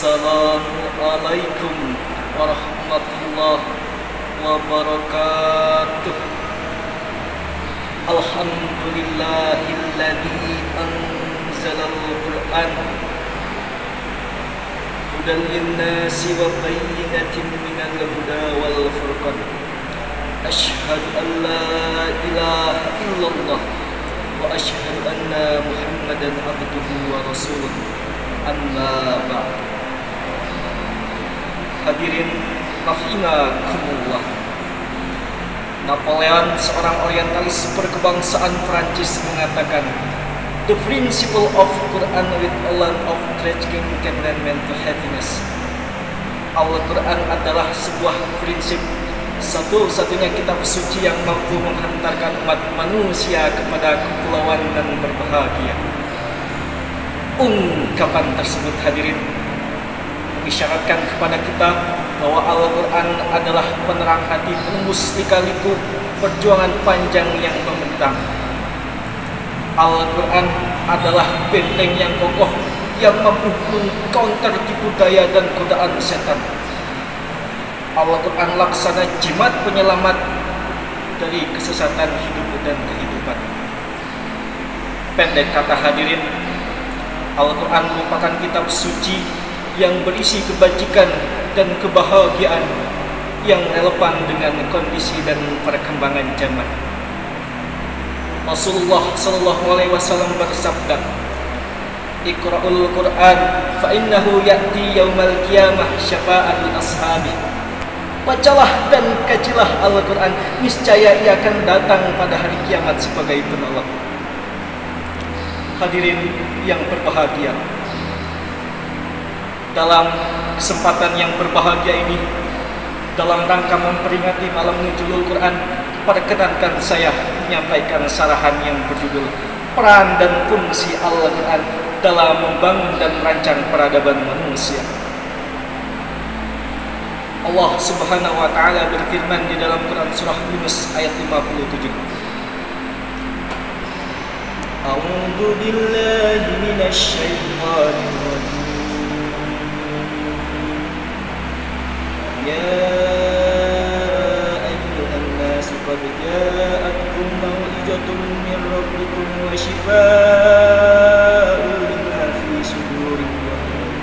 Assalamualaikum warahmatullahi wabarakatuh. Alhamdulillahilladzi anzalal Qur'an hudan linnasi wa bayyinatin minal huda wal furqan. Asyhadu an la ilaha illallah wa asyhadu anna Muhammadan abduhu wa rasuluh. Amma ba'd. Hadirin rahimakumullah. Napoleon, seorang orientalis berkebangsaan Prancis, mengatakan, "The principle of Quran with a land of tracking commandment to happiness." Al-Quran adalah sebuah prinsip, satu-satunya kitab suci yang mampu menghantarkan umat manusia kepada kepulauan dan berbahagia. Ungkapan tersebut, hadirin, mengisyaratkan kepada kita bahwa Al-Quran adalah penerang hati penembus lika-liku perjuangan panjang yang membentang. Al-Quran adalah benteng yang kokoh yang mampu mengcounter tipu daya dan godaan setan. Al-Quran laksana jimat penyelamat dari kesesatan hidup dan kehidupan. Pendek kata, hadirin, Al-Quran merupakan kitab suci yang berisi kebajikan dan kebahagiaan yang relevan dengan kondisi dan perkembangan zaman. Rasulullah SAW bersabda, "Iqra'ul Qur'an fa innahu ya'ti yaumal qiyamah syafa'an li ashabi." Bacalah dan kajilah Al-Quran, niscaya ia akan datang pada hari kiamat sebagai penolong. Hadirin yang berbahagia, dalam kesempatan yang berbahagia ini, dalam rangka memperingati malam Nuzulul Quran, perkenankan saya menyampaikan sarahan yang berjudul Peran dan Fungsi Al-Quran dalam Membangun dan Merancang Peradaban Manusia. Allah Subhanahu wa Ta'ala berfirman di dalam Quran surah Yunus ayat 57. A'udzu billahi minasy syaithanir rajim. Ya ayyuhan nas qad ja'atkum mau'izatun min rabbikum wa shifaa'un lima fi sudurin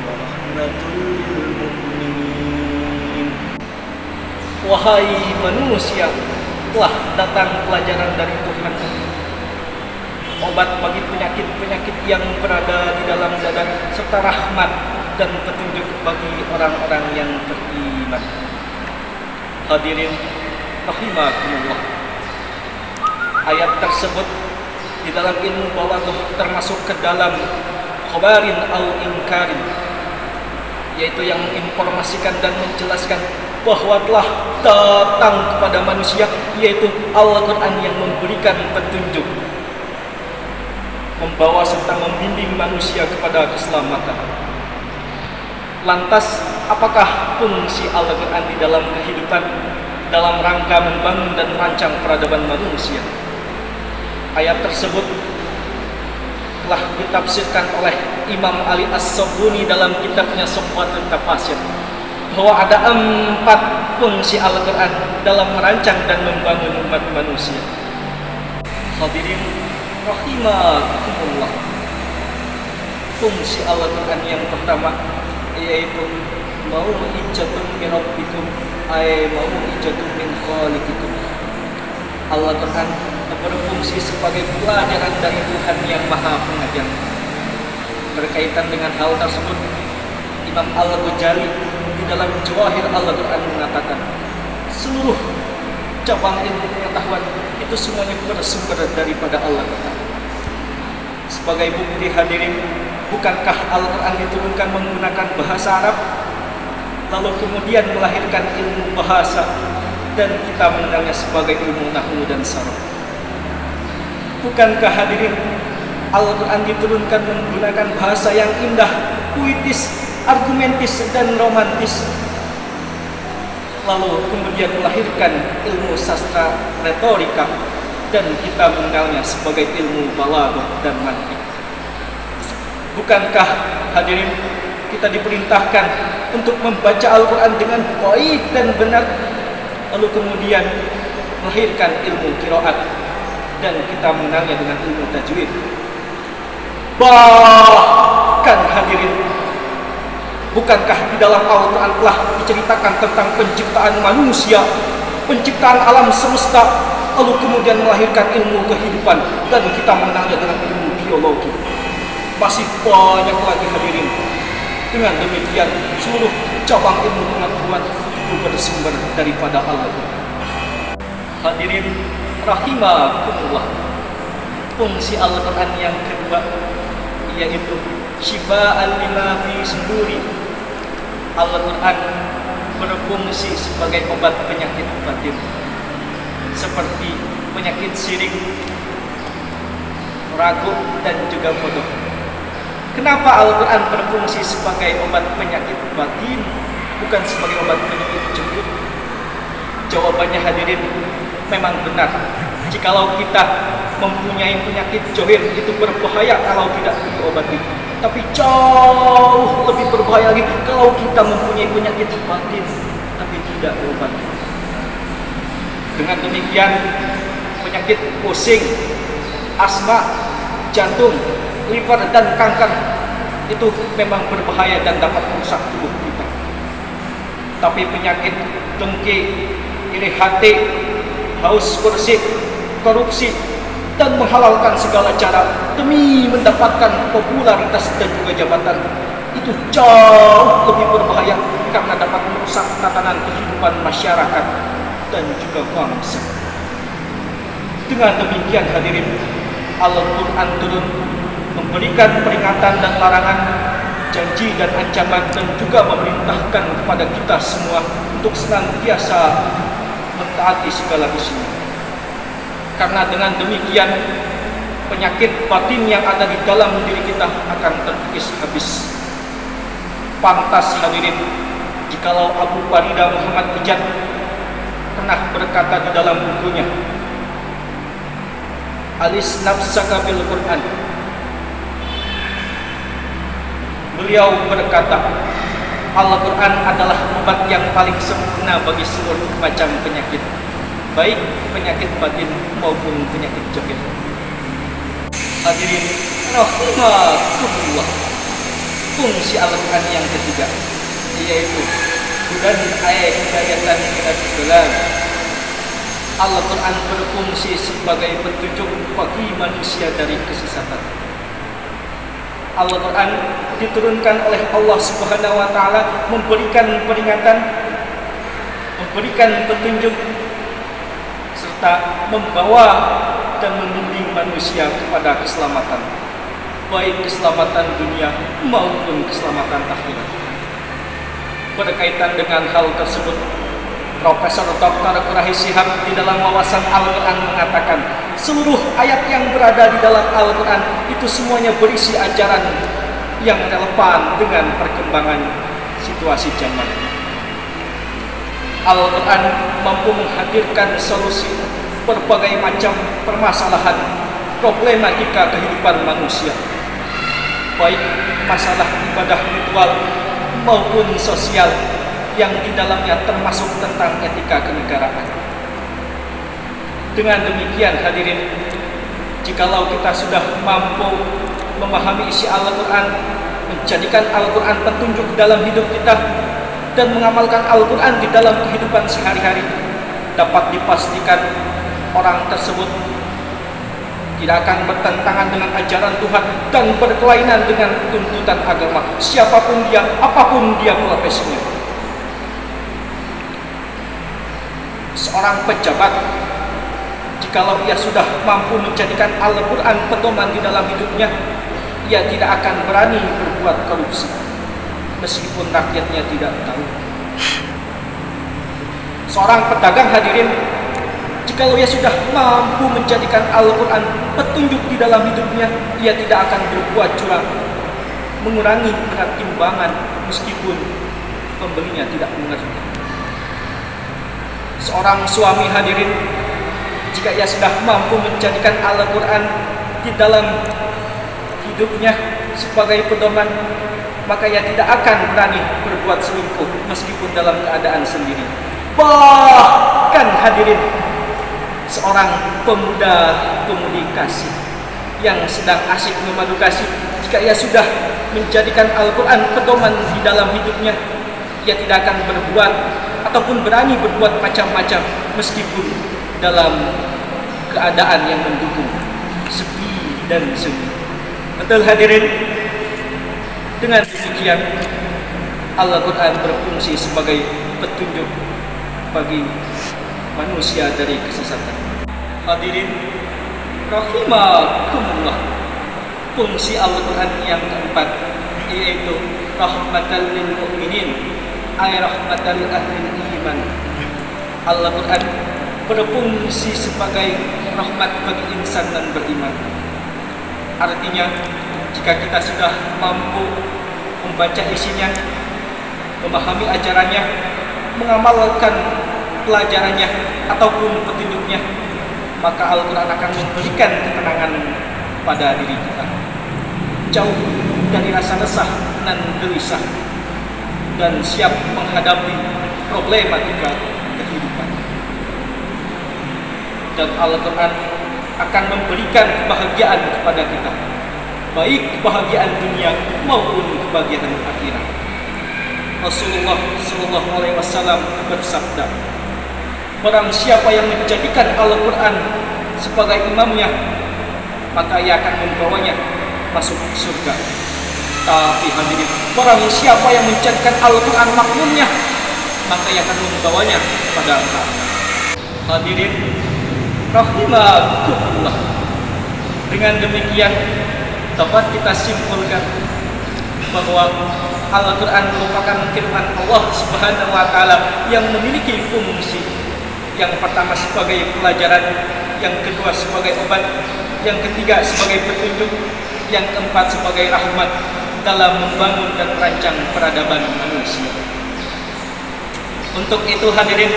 wa rahmatul lil mu'minin. Wahai manusia, telah datang pelajaran dari Tuhan, obat bagi penyakit-penyakit yang berada di dalam dada, serta rahmat dan petunjuk bagi orang-orang yang beriman. Hadirin rahimakumullah, ayat tersebut di dalam ilmu balaghah termasuk ke dalam khabarin au inkarin, yaitu yang menginformasikan dan menjelaskan bahwa telah datang kepada manusia, yaitu Al-Quran yang memberikan petunjuk, membawa serta membimbing manusia kepada keselamatan. Lantas, apakah fungsi Al-Quran di dalam kehidupan dalam rangka membangun dan merancang peradaban manusia? Ayat tersebut telah ditafsirkan oleh Imam Ali As-Sabuni dalam kitabnya Safwatut Tafasir, bahwa ada 4 fungsi Al-Quran dalam merancang dan membangun umat manusia. Hadirin rahimakumullah, fungsi Al-Quran yang pertama yaitu mau'izatun min rabbikum, ay mau'izatun min khaliqikum. Al-Quran berfungsi sebagai pelajaran dari Tuhan yang Maha Pengajar. Berkaitan dengan hal tersebut, Imam Al-Ghazali di dalam Jawahir Al-Quran mengatakan, seluruh cabang ilmu pengetahuan itu semuanya bersumber daripada Al-Quran. Sebagai bukti, hadirin, bukankah Al-Quran diturunkan menggunakan bahasa Arab, lalu kemudian melahirkan ilmu bahasa, dan kita mengenalnya sebagai ilmu nahwu dan sarf? Bukankah, hadirin, Al-Quran diturunkan menggunakan bahasa yang indah, puitis, argumentis, dan romantis, lalu kemudian melahirkan ilmu sastra retorika, dan kita mengenalnya sebagai ilmu balaghah dan mantiq? Bukankah, hadirin, kita diperintahkan untuk membaca Al-Quran dengan baik dan benar, lalu kemudian melahirkan ilmu qiraat dan kita mengenalnya dengan ilmu tajwid. Bahkan hadirin, bukankah di dalam Al-Quran telah diceritakan tentang penciptaan manusia, penciptaan alam semesta, lalu kemudian melahirkan ilmu kehidupan dan kita mengenalnya dengan ilmu biologi. Masih banyak lagi hadirin. Dengan demikian seluruh cabang ilmu pengetahuan itu bersumber daripada Al-Quran. Hadirin rahimakumullah, fungsi Al-Quran yang kedua yaitu syifa'an lima fi suduri. Al-Quran berfungsi sebagai obat penyakit batin seperti penyakit syirik, ragu dan juga bodoh. Kenapa Al-Quran berfungsi sebagai obat penyakit batin, bukan sebagai obat penyakit cemburu? Jawabannya hadirin, memang benar. Jikalau kita mempunyai penyakit johir, itu berbahaya kalau tidak diobati. Tapi jauh lebih berbahaya lagi kalau kita mempunyai penyakit batin tapi tidak diobati. Dengan demikian, penyakit pusing, asma, jantung, liver dan kanker itu memang berbahaya dan dapat merusak tubuh kita. Tapi penyakit dengki, iri hati, haus kursi, korupsi, dan menghalalkan segala cara demi mendapatkan popularitas dan juga jabatan, itu jauh lebih berbahaya karena dapat merusak tatanan kehidupan masyarakat dan juga bangsa. Dengan demikian hadirin, Al-Quran turun memberikan peringatan dan larangan, janji dan ancaman, dan juga memerintahkan kepada kita semua untuk senantiasa mentaati segala isinya. Karena dengan demikian penyakit batin yang ada di dalam diri kita akan terkikis habis. Pantas hadirin, jikalau Abu Farida Muhammad Ijad pernah berkata di dalam bukunya Alis Nafsaka bil Quran, beliau berkata, Al-Quran adalah obat yang paling sempurna bagi seluruh macam penyakit, baik penyakit batin maupun penyakit johir. Hadirin rahimakumullah, fungsi Al-Quran yang ketiga yaitu hudan ay hidayatan minad dalal. Al-Quran berfungsi sebagai petunjuk bagi manusia dari kesesatan. Al-Quran diturunkan oleh Allah Subhanahu wa Ta'ala memberikan peringatan, memberikan petunjuk, serta membawa dan membimbing manusia kepada keselamatan, baik keselamatan dunia maupun keselamatan akhirat. Berkaitan dengan hal tersebut, Profesor Dr. Quraisy Shihab di dalam wawasan Al-Quran mengatakan, seluruh ayat yang berada di dalam Al-Quran itu semuanya berisi ajaran yang relevan dengan perkembangan situasi zaman. Al-Quran mampu menghadirkan solusi berbagai macam permasalahan problematika kehidupan manusia, baik masalah ibadah ritual maupun sosial, yang di dalamnya termasuk tentang etika kenegaraan. Dengan demikian hadirin, jikalau kita sudah mampu memahami isi Al-Quran, menjadikan Al-Quran petunjuk dalam hidup kita, dan mengamalkan Al-Quran di dalam kehidupan sehari-hari, dapat dipastikan orang tersebut tidak akan bertentangan dengan ajaran Tuhan dan berkelainan dengan tuntutan agama, siapapun dia, apapun dia profesinya. Seorang pejabat, jikalau ia sudah mampu menjadikan Al-Quran pedoman di dalam hidupnya, ia tidak akan berani berbuat korupsi meskipun rakyatnya tidak tahu. Seorang pedagang hadirin, jikalau ia sudah mampu menjadikan Al-Quran petunjuk di dalam hidupnya, ia tidak akan berbuat curang, mengurangi berat timbangan meskipun pembelinya tidak mengerti. Seorang suami hadirin, jika ia sudah mampu menjadikan Al-Quran di dalam hidupnya sebagai pedoman, maka ia tidak akan berani berbuat selingkuh meskipun dalam keadaan sendiri. Bahkan hadirin, seorang pemuda-pemudi kasih yang sedang asyik memadu kasih, jika ia sudah menjadikan Al-Quran pedoman di dalam hidupnya, ia tidak akan berbuat ataupun berani berbuat macam-macam meskipun dalam keadaan yang mendukung, sepi dan sunyi. Betul hadirin? Dengan demikian Al-Quran berfungsi sebagai petunjuk bagi manusia dari kesesatan. Hadirin rahimakumullah, fungsi Al-Quran yang keempat yaitu rahmatan lil mu'minin, ay rahmatan lil ahli iman. Al-Quran berfungsi sebagai rahmat bagi insan dan beriman. Artinya, jika kita sudah mampu membaca isinya, memahami ajarannya, mengamalkan pelajarannya ataupun petunjuknya, maka Al-Quran akan memberikan ketenangan pada diri kita, jauh dari rasa resah dan gelisah, dan siap menghadapi problematika kehidupan. Dan Al-Quran akan memberikan kebahagiaan kepada kita, baik kebahagiaan dunia maupun kebahagiaan akhirat. Rasulullah Shallallahu Alaihi Wasallam bersabda, barang siapa yang menjadikan Al-Quran sebagai imamnya, maka ia akan membawanya masuk surga. Tapi hadirin, barang siapa yang menjadikan Al-Quran makmumnya, maka ia akan membawanya pada neraka. Hadirin rahimakumullah, dengan demikian dapat kita simpulkan bahwa Al-Quran merupakan firman Allah Subhanahu wa Ta'ala yang memiliki fungsi. Yang pertama sebagai pelajaran, yang kedua sebagai obat, yang ketiga sebagai petunjuk, yang keempat sebagai rahmat dalam membangun dan merancang peradaban manusia. Untuk itu hadirin,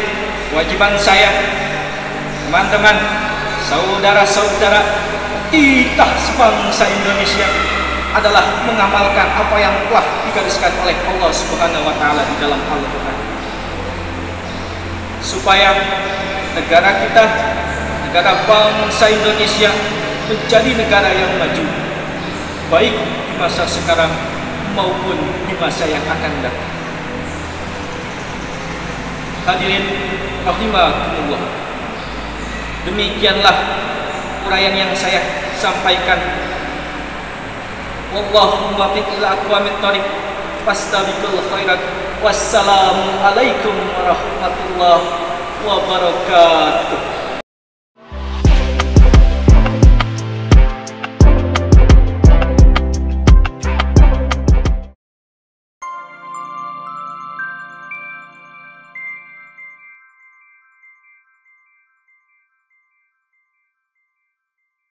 kewajiban saya, teman-teman, saudara-saudara kita sebangsa Indonesia adalah mengamalkan apa yang telah digariskan oleh Allah Subhanahu wa Ta'ala di dalam Al-Quran, supaya negara kita, negara bangsa Indonesia, menjadi negara yang maju, baik di masa sekarang maupun di masa yang akan datang. Hadirin rahimakumullah, demikianlah uraian yang saya sampaikan. Wallahu muwaffiq ila aqwamit thoriq, fastabiqul khairat. Wassalamu alaikum warahmatullahi wabarakatuh.